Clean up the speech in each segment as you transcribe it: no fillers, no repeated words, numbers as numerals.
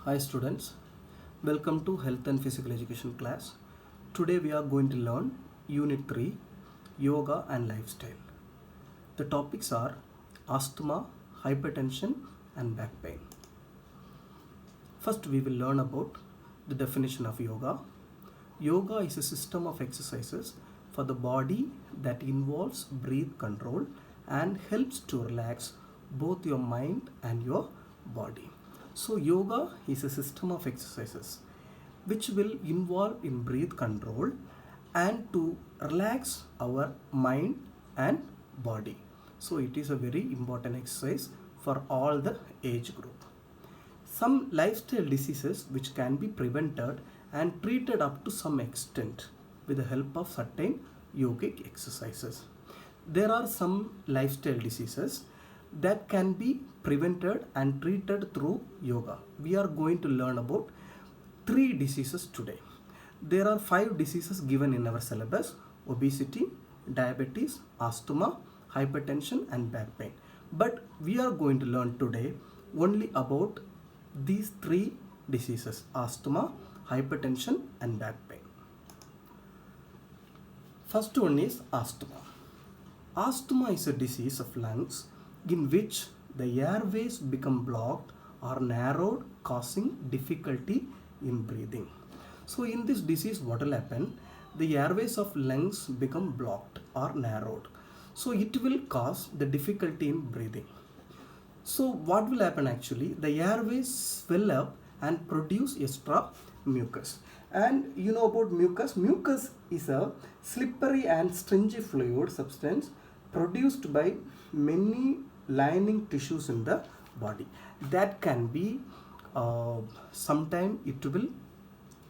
Hi students, welcome to Health and Physical Education class. Today we are going to learn Unit 3, Yoga and Lifestyle. The topics are asthma, hypertension and back pain. First we will learn about the definition of yoga. Yoga is a system of exercises for the body that involves breath control and helps to relax both your mind and your body. So yoga is a system of exercises which will involve in breath control and to relax our mind and body. So it is a very important exercise for all the age group. Some lifestyle diseases which can be prevented and treated up to some extent with the help of certain yogic exercises. There are some lifestyle diseases that can be prevented and treated through yoga. We are going to learn about 3 diseases today. There are 5 diseases given in our syllabus: obesity, diabetes, asthma, hypertension and back pain. But we are going to learn today only about these 3 diseases: asthma, hypertension and back pain. First one is asthma. Asthma is a disease of lungs in which the airways become blocked or narrowed, causing difficulty in breathing. So in this disease, what will happen? The airways of lungs become blocked or narrowed. So it will cause the difficulty in breathing. So what will happen actually? The airways swell up and produce extra mucus. And you know about mucus? Mucus is a slippery and stringy fluid substance produced by many lining tissues in the body. That can be sometime it will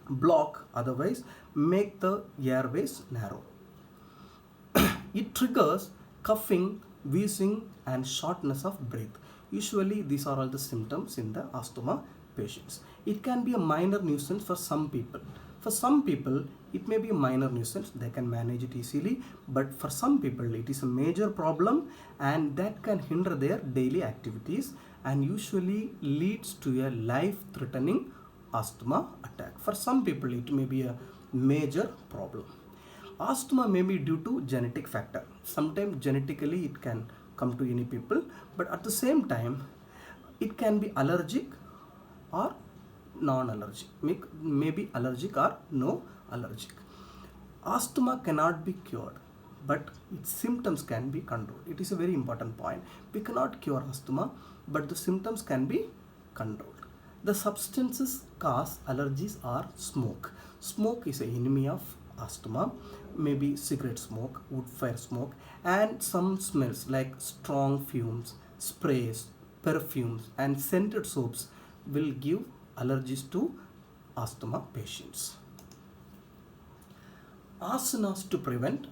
block, otherwise make the airways narrow. It triggers coughing, wheezing and shortness of breath. Usually these are all the symptoms in the asthma patients. It can be a minor nuisance for some people. For some people it may be a minor nuisance, they can manage it easily, but for some people it is a major problem and that can hinder their daily activities and usually leads to a life-threatening asthma attack. For some people it may be a major problem. Asthma may be due to genetic factor. Sometimes genetically it can come to any people, but at the same time it can be allergic or non-allergic, maybe allergic or no allergic. Asthma cannot be cured, but its symptoms can be controlled. It is a very important point. We cannot cure asthma, but the symptoms can be controlled. The substances cause allergies are smoke. Smoke is an enemy of asthma, maybe cigarette smoke, wood fire smoke, and some smells like strong fumes, sprays, perfumes and scented soaps will give allergies to asthma patients. Asanas to prevent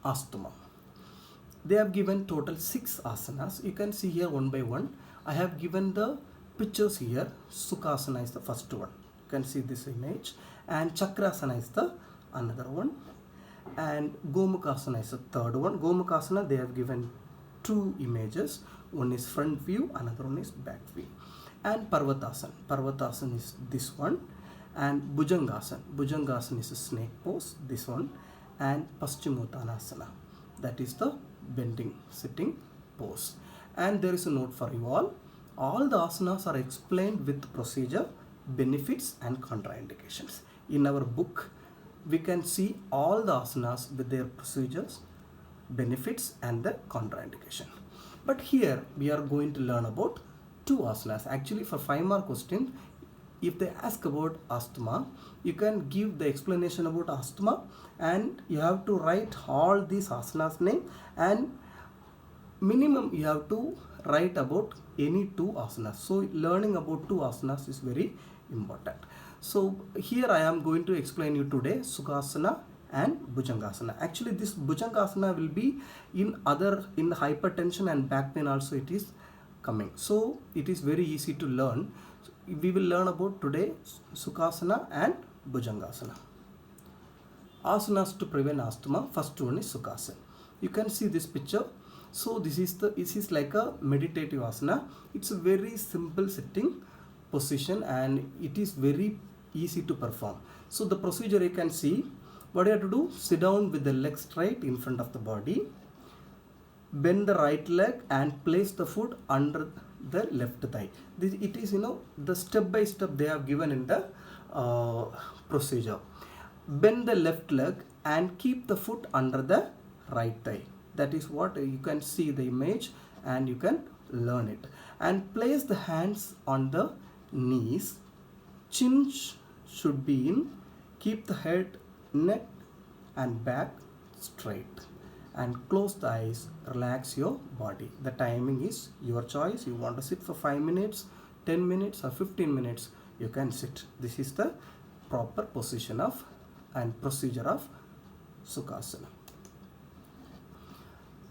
asthma. They have given total 6 asanas. You can see here one by one. I have given the pictures here. Sukhasana is the first one. You can see this image. And Chakrasana is the another one. And Gomukhasana is the third one. Gomukhasana, they have given 2 images. One is front view, another one is back view. And Parvatasana. Parvatasana is this one. And Bhujangasana. Bhujangasana is a snake pose, this one. And Paschimottanasana. That is the bending, sitting pose. And there is a note for you all. All the asanas are explained with procedure, benefits and contraindications. In our book, we can see all the asanas with their procedures, benefits and the contraindication. But here we are going to learn about 2 asanas. Actually for 5 mark questions, if they ask about asthma, you can give the explanation about asthma and you have to write all these asanas name, and minimum you have to write about any 2 asanas. So learning about 2 asanas is very important. So here I am going to explain you today Sukhasana and Bhujangasana. Actually this Bhujangasana will be in the hypertension and back pain also it is coming. So it is very easy to learn. We will learn about today Sukhasana and Bhujangasana. Asanas to prevent asthma. First one is Sukhasana. You can see this picture. So this is like a meditative asana. It's a very simple sitting position and it is very easy to perform. So the procedure you can see, what you have to do, sit down with the leg straight in front of the body, bend the right leg and place the foot under the left thigh. This, it is, the step by step they have given in the procedure. Bend the left leg and keep the foot under the right thigh. That is what you can see the image and you can learn it. And place the hands on the knees. Chin should be in. Keep the head, neck and back straight. And close the eyes, relax your body. The timing is your choice. You want to sit for 5 minutes, 10 minutes or 15 minutes, you can sit. This is the proper position of and procedure of Sukhasana.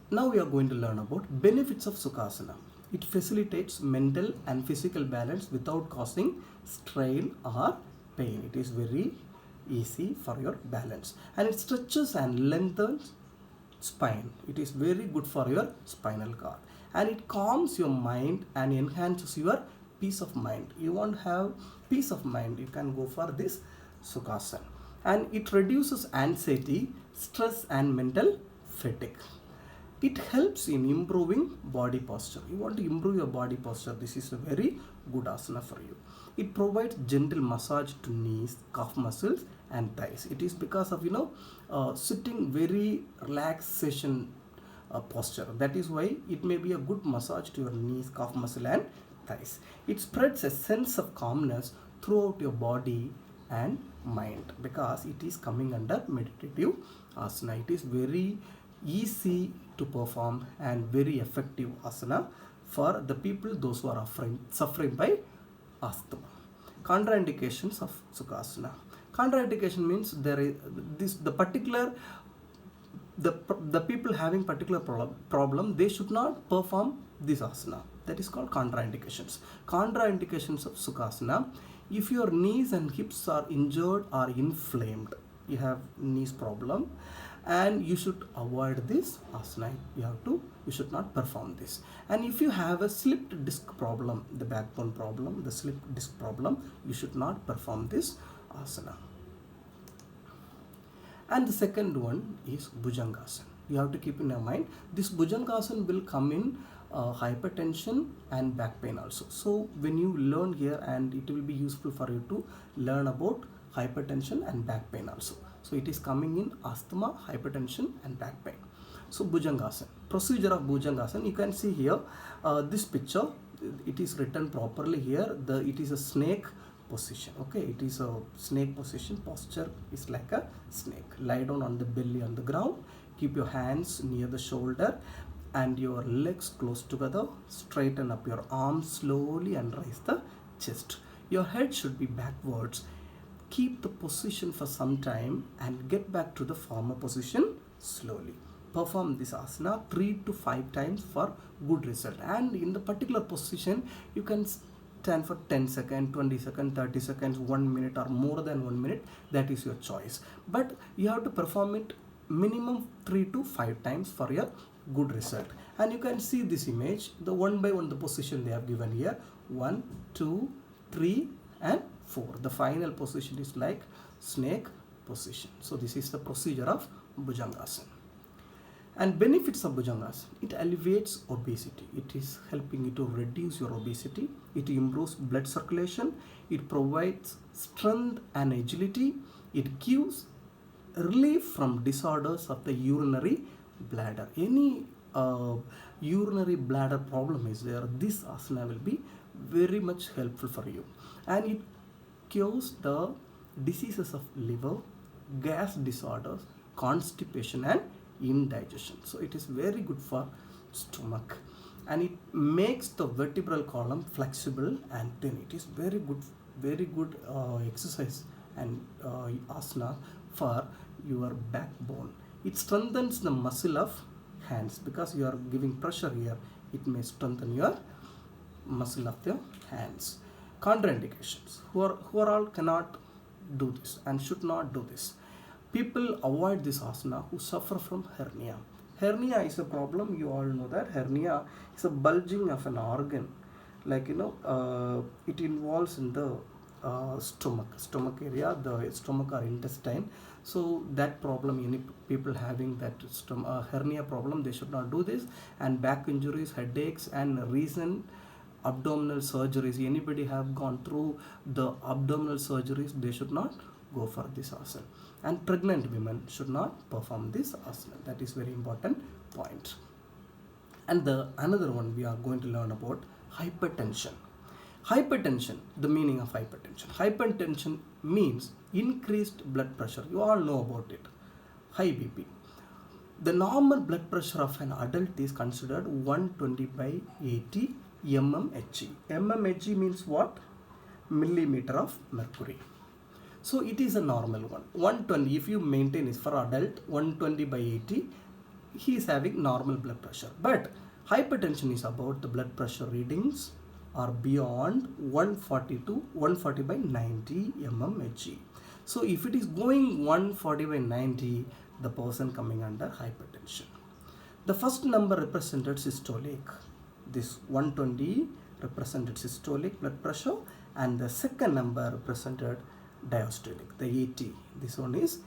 Now we are going to learn about benefits of Sukhasana. It facilitates mental and physical balance without causing strain or pain. It is very easy for your balance. And it stretches and lengthens spine. It is very good for your spinal cord. And it calms your mind and enhances your peace of mind. You want to have peace of mind, you can go for this Sukhasana. And it reduces anxiety, stress and mental fatigue. It helps in improving body posture. You want to improve your body posture, this is a very good asana for you. It provides gentle massage to knees, calf muscles and thighs. It is because of sitting very relaxation posture. That is why it may be a good massage to your knees, calf muscle and thighs. It spreads a sense of calmness throughout your body and mind because it is coming under meditative asana. It is very easy to perform and very effective asana for the people those who are suffering by asthma. Contraindications of Sukhasana. Contraindication means there is the people having particular problem, they should not perform this asana. That is called contraindications. Contraindications of Sukhasana: if your knees and hips are injured or inflamed, you have knees problem, and you should avoid this asana. You should not perform this. And if you have a slipped disc problem, the backbone problem, the slipped disc problem, you should not perform this asana. And the second one is Bhujangasana. You have to keep in your mind, this Bhujangasana will come in hypertension and back pain also. So when you learn here, and it will be useful for you to learn about hypertension and back pain also. So it is coming in asthma, hypertension and back pain. So Bhujangasana, procedure of Bhujangasana, you can see here this picture, it is written properly here. It is a snake position. Okay, it is a snake position. Posture is like a snake. Lie down on the belly on the ground. Keep your hands near the shoulder and your legs close together. Straighten up your arms slowly and raise the chest. Your head should be backwards. Keep the position for some time and get back to the former position slowly. Perform this asana 3 to 5 times for good result. And in the particular position, you can stand for 10 seconds, 20 seconds, 30 seconds, 1 minute or more than 1 minute. That is your choice. But you have to perform it minimum 3 to 5 times for your good result. And you can see this image, the one by one the position they have given here, 1, 2, 3 and 4. The final position is like snake position. So this is the procedure of Bhujangasana. And benefits of Bhujangasana: it alleviates obesity. It is helping you to reduce your obesity. It improves blood circulation. It provides strength and agility. It gives relief from disorders of the urinary bladder. Any urinary bladder problem is there, this asana will be very much helpful for you. And it cures the diseases of liver, gas disorders, constipation and indigestion. So it is very good for stomach, and it makes the vertebral column flexible and thin. It is very good exercise and asana for your backbone. It strengthens the muscle of hands because you are giving pressure here. It may strengthen your muscle of the hands. Contraindications: who are all cannot do this and should not do this. People avoid this asana who suffer from hernia. Hernia is a problem, you all know that. Hernia is a bulging of an organ, like it involves in the stomach area, the stomach or intestine. So that problem, any people having that hernia problem, they should not do this. And back injuries, headaches, and recent abdominal surgeries, anybody have gone through the abdominal surgeries, they should not go for this asana. And pregnant women should not perform this asana. That is very important point. And the another one we are going to learn about hypertension. Hypertension, the meaning of hypertension. Hypertension means increased blood pressure. You all know about it. High BP. The normal blood pressure of an adult is considered 120 by 80 mmHg. mmHg means what? Millimeter of mercury. So it is a normal one. 120, if you maintain is for adult 120 by 80, he is having normal blood pressure. But hypertension is about the blood pressure readings are beyond 140 to 140 by 90 mmHg. So if it is going 140 by 90, the person coming under hypertension. The first number represented systolic. This 120 represented systolic blood pressure, and the second number represented diastolic, the 80. This one is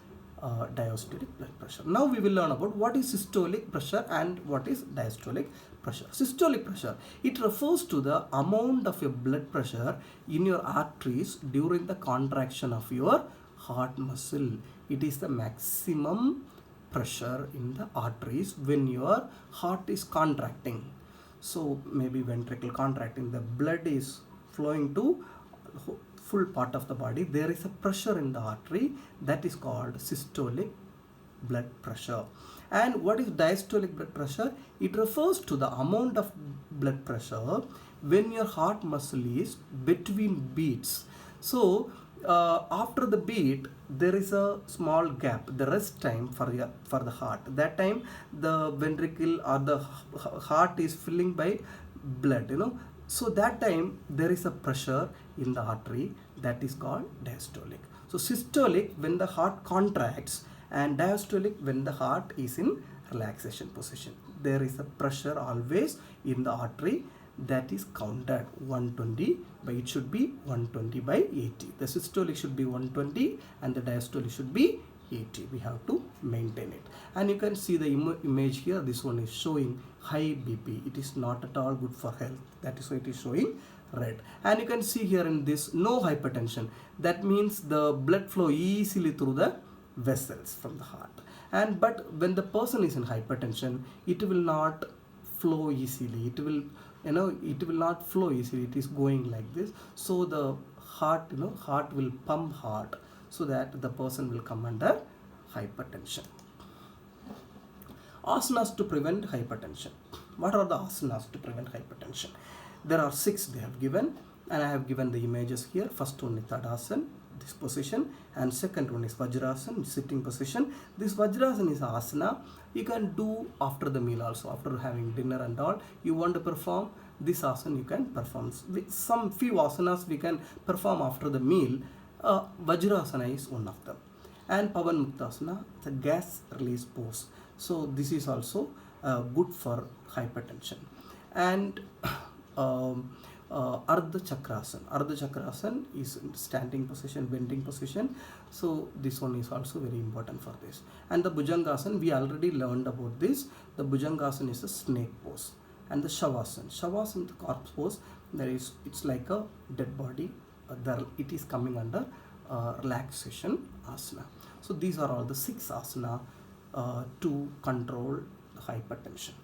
diastolic blood pressure. Now we will learn about what is systolic pressure and what is diastolic pressure. Systolic pressure, it refers to the amount of your blood pressure in your arteries during the contraction of your heart muscle. It is the maximum pressure in the arteries when your heart is contracting. So maybe ventricle contracting, the blood is flowing to full part of the body, there is a pressure in the artery, that is called systolic blood pressure. And what is diastolic blood pressure? It refers to the amount of blood pressure when your heart muscle is between beats. So after the beat, there is a small gap, the rest time for the heart. That time the ventricle or the heart is filling by blood, so that time there is a pressure in the artery, that is called diastolic. So systolic when the heart contracts, and diastolic when the heart is in relaxation position. There is a pressure always in the artery, that is counted 120, but it should be 120 by 80. The systolic should be 120 and the diastolic should be 80. We have to maintain it. And you can see the image here. This one is showing high BP. It is not at all good for health. That is why it is showing red. And you can see here in this no hypertension. That means the blood flow easily through the vessels from the heart. And but when the person is in hypertension, it will not flow easily. It will not flow easily. It is going like this. So the heart will pump hard, so that the person will come under hypertension. Asanas to prevent hypertension. What are the asanas to prevent hypertension? There are 6 they have given, and I have given the images here. First one is Tadasana, this position, and second one is Vajrasana, sitting position. This Vajrasana is asana you can do after the meal also, after having dinner and all. You want to perform this asana, you can perform. With some few asanas we can perform after the meal. Vajrasana is one of them. And Pavan Muktasana, the gas release pose. So this is also good for hypertension. And Ardha Chakrasana. Ardha Chakrasana is standing position, bending position. So this one is also very important for this. And the Bhujangasana, we already learned about this. The Bhujangasana is a snake pose. And the Shavasana. Shavasana, the corpse pose, it's like a dead body. It is coming under relaxation asana. So these are all the 6 asana to control hypertension.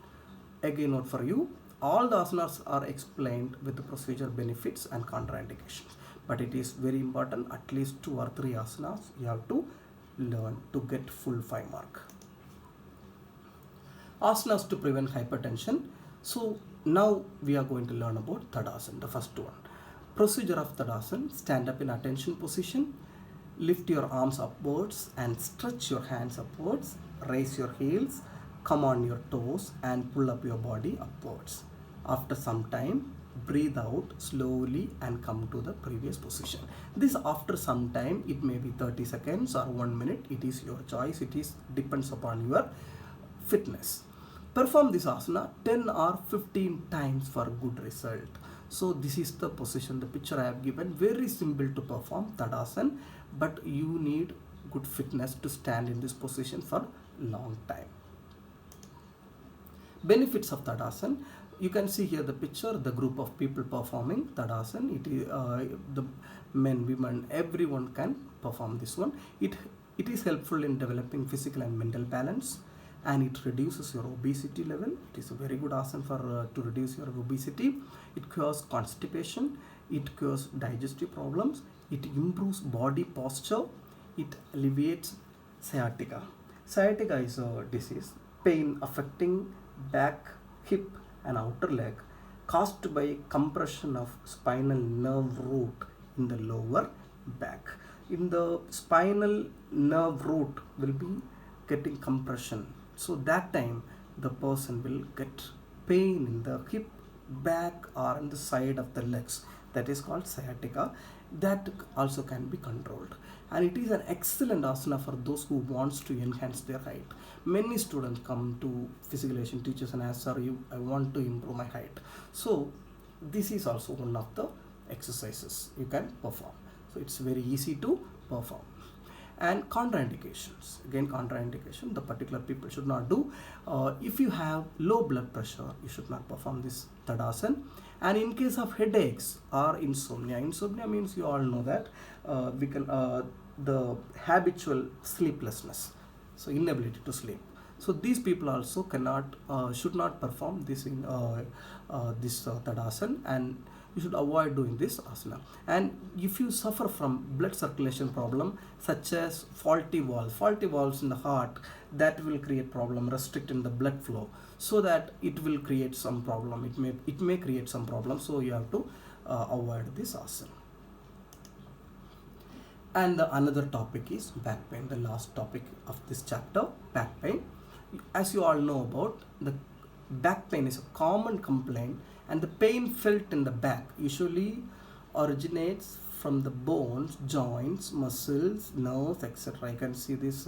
Again, note for you, all the asanas are explained with the procedure benefits and contraindications, but it is very important, at least 2 or 3 asanas you have to learn to get full 5 mark. Asanas to prevent hypertension. So now we are going to learn about Tadasana, the first one. Procedure of Tadasana: stand up in attention position, lift your arms upwards and stretch your hands upwards, raise your heels, come on your toes and pull up your body upwards. After some time, breathe out slowly and come to the previous position. This after some time, it may be 30 seconds or 1 minute. It is your choice. It is depends upon your fitness. Perform this asana 10 or 15 times for good result. So this is the position, the picture I have given, very simple to perform Tadasana, but you need good fitness to stand in this position for long time. Benefits of Tadasana. You can see here the picture, the group of people performing Tadasana. It is the men, women, everyone can perform this one. It is helpful in developing physical and mental balance, and it reduces your obesity level. It is a very good asana for to reduce your obesity. It cures constipation. It cures digestive problems. It improves body posture. It alleviates sciatica. Sciatica is a disease, pain affecting back, hip, and outer leg caused by compression of spinal nerve root in the lower back. In the spinal nerve root will be getting compression, so that time the person will get pain in the hip, back, or in the side of the legs. That is called sciatica. That also can be controlled, and it is an excellent asana for those who wants to enhance their height. Many students come to physical education teachers and ask, sir, I want to improve my height. So this is also one of the exercises you can perform. So it's very easy to perform. And contraindications, again contraindication, the particular people should not do. If you have low blood pressure, you should not perform this Tadasana. And in case of headaches or insomnia means you all know that the habitual sleeplessness, so inability to sleep. So these people also should not perform this in Tadasana, and you should avoid doing this asana. And if you suffer from blood circulation problem such as faulty valves in the heart, that will create problem, restrict in the blood flow, so that it will create some problem. It may create some problem, so you have to avoid this asana. And the another topic is back pain, the last topic of this chapter, back pain. As you all know about, the back pain is a common complaint, and the pain felt in the back usually originates from the bones, joints, muscles, nerves, etc. You can see this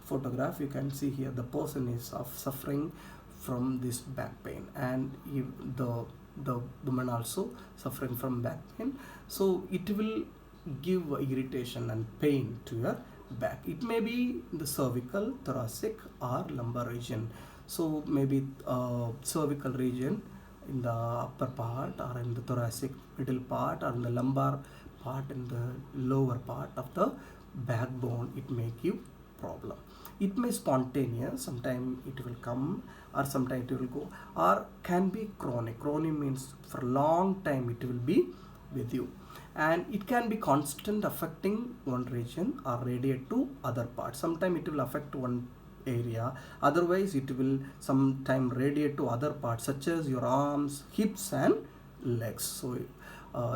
photograph. You can see here the person is suffering from this back pain, and the woman also suffering from back pain. So it will give irritation and pain to your back. It may be the cervical, thoracic, or lumbar region. So maybe cervical region in the upper part, or in the thoracic middle part, or in the lumbar part, in the lower part of the backbone, it may give problem. It may spontaneous, sometimes it will come, or sometimes it will go, or can be chronic. Chronic means for a long time it will be with you, and it can be constant, affecting one region or radiate to other parts. Sometimes it will affect one area, otherwise it will sometime radiate to other parts such as your arms, hips, and legs. So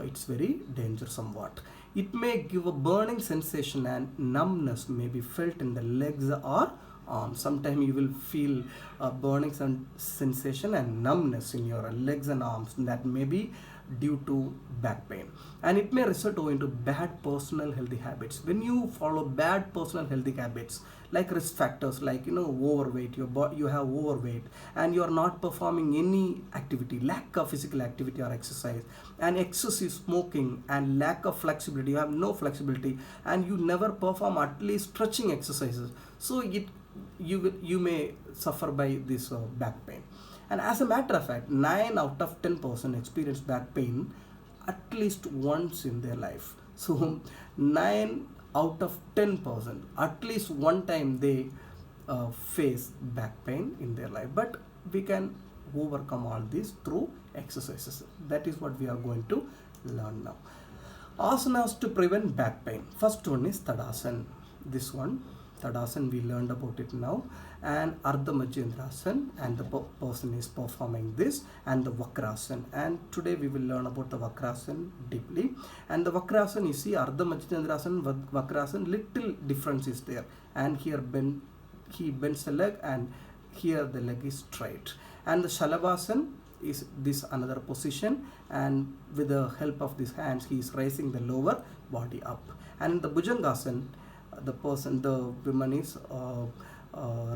it's very dangerous somewhat. It may give a burning sensation, and numbness may be felt in the legs or arms. Sometimes you will feel a burning sensation and numbness in your legs and arms, and that may be due to back pain. And it may result into bad personal healthy habits. When you follow bad personal healthy habits, like risk factors, like overweight, you have overweight, and you are not performing any activity, lack of physical activity or exercise, and excessive smoking, and lack of flexibility, you have no flexibility, and you never perform at least stretching exercises, so you may suffer by this back pain. And as a matter of fact, 9 out of 10% experience back pain at least once in their life. So 9 out of 10%, at least one time they face back pain in their life. But we can overcome all this through exercises. That is what we are going to learn now. Asanas to prevent back pain. First one is Tadasana. This one, Tadasana, we learned about it now. And Ardha Matsyendrasana, and the person is performing this, and the Vakrasana. And today we will learn about the Vakrasana deeply. And the Vakrasana, you see, Ardha Matsyendrasana, Vakrasana, little difference is there. And here he bends the leg, and here the leg is straight. And the Shalavasana is this another position, and with the help of these hands he is raising the lower body up. And in the Bhujangasana, the woman is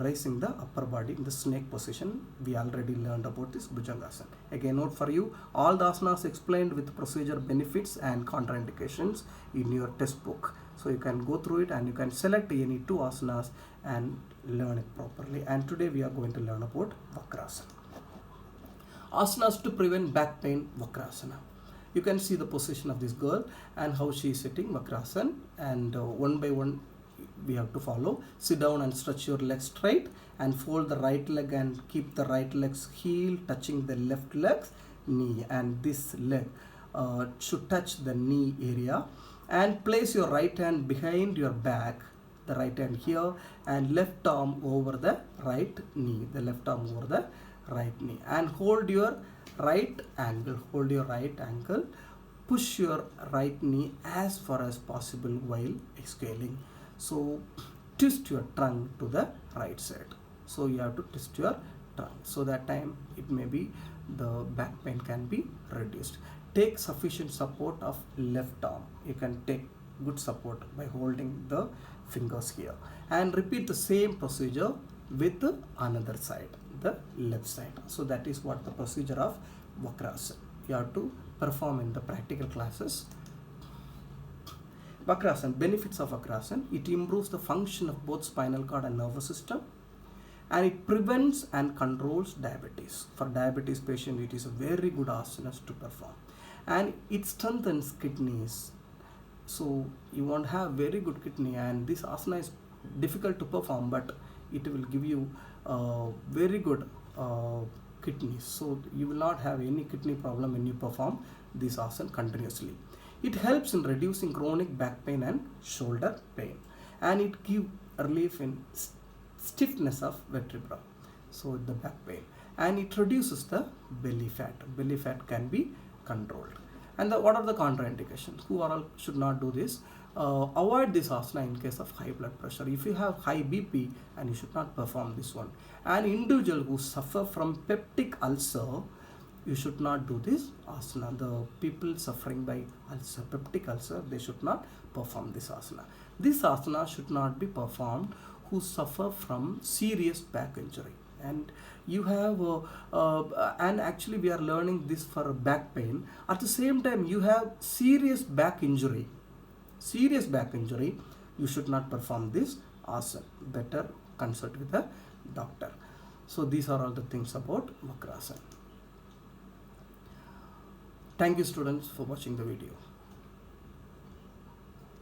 raising the upper body in the snake position. We already learned about this Bhujangasana. Again, note for you, all the asanas explained with procedure benefits and contraindications in your textbook. So you can go through it and you can select any two asanas and learn it properly. And today we are going to learn about Vakrasana. Asanas to prevent back pain, Vakrasana. You can see the position of this girl and how she is sitting, Vakrasana, and one by one we have to follow. Sit down and stretch your legs straight and fold the right leg and keep the right leg's heel touching the left leg's knee, and this leg should touch the knee area, and place your right hand behind your back, the right hand here, and left arm over the right knee, the left arm over the right knee, and hold your right ankle, push your right knee as far as possible while exhaling. So twist your trunk to the right side. So you have to twist your trunk, so that time it may be the back pain can be reduced. Take sufficient support of left arm. You can take good support by holding the fingers here, and repeat the same procedure with another side, the left side. So that is what the procedure of Vakrasana you have to perform in the practical classes. Vakrasana, benefits of Vakrasana: it improves the function of both spinal cord and nervous system, and it prevents and controls diabetes. For diabetes patient, it is a very good asana to perform, and it strengthens kidneys. So you want to have very good kidney, and this asana is difficult to perform, but it will give you very good kidneys. So you will not have any kidney problem when you perform this asana continuously. It helps in reducing chronic back pain and shoulder pain, and it gives relief in stiffness of vertebra, so the back pain, and it reduces the belly fat. Belly fat can be controlled. And what are the contraindications? Who all should not do this? Avoid this asana in case of high blood pressure. If you have high BP, and you should not perform this one. An individual who suffer from peptic ulcer, you should not do this asana. The people suffering by ulcer, peptic ulcer, they should not perform this asana. This asana should not be performed who suffer from serious back injury. And you have and actually we are learning this for back pain. At the same time, you have serious back injury, you should not perform this asana. Better consult with a doctor. So these are all the things about Vakrasana. Thank you students for watching the video.